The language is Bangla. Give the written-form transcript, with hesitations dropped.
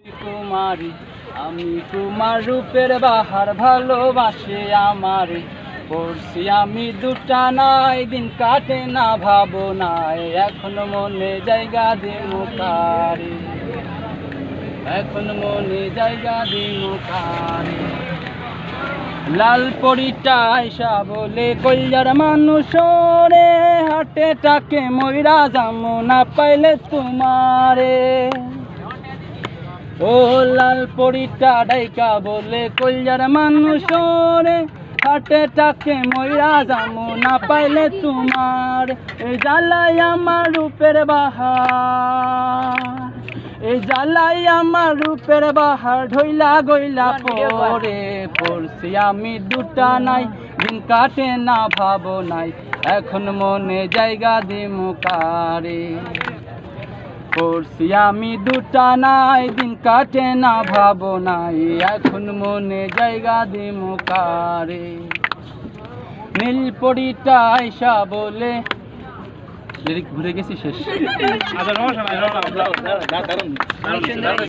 কুমারী আমি তোমার রূপের বাহার ভালোবাসে আমারে পড়ছি আমি দুটা নাই দিন কাটে না ভাবনায় এখন মনে জায়গা দিমু কারে এখন মনে জায়গা দিমু কারে লাল পরিটা আইসা বলে কইয়ার মানুষ রে হাটে টাকে মইরা যামু না পাইলে তোমারে ও লাল পরিটা ডাইকা বলে কইয়ার মানুষ রে হাটে টাকে মইরা যামু না পাইলে তোমার এই জ্বালাই আমার রূপের বাহার এই জ্বালাই আমার রূপের বাহার ঢইলা গইলা পরে পড়ছি আমি দুটা নাই দিন কাটে না ভাবনাই এখন মনে জায়গা দিমু কারে পড়ছি আমি দুটা নাই দিন কাটে না ভাবনাই এখন মনে জায়গা দিমু কারে নীল পরিটা আইসা বলে লিরিক ভুলে গেছি শেষ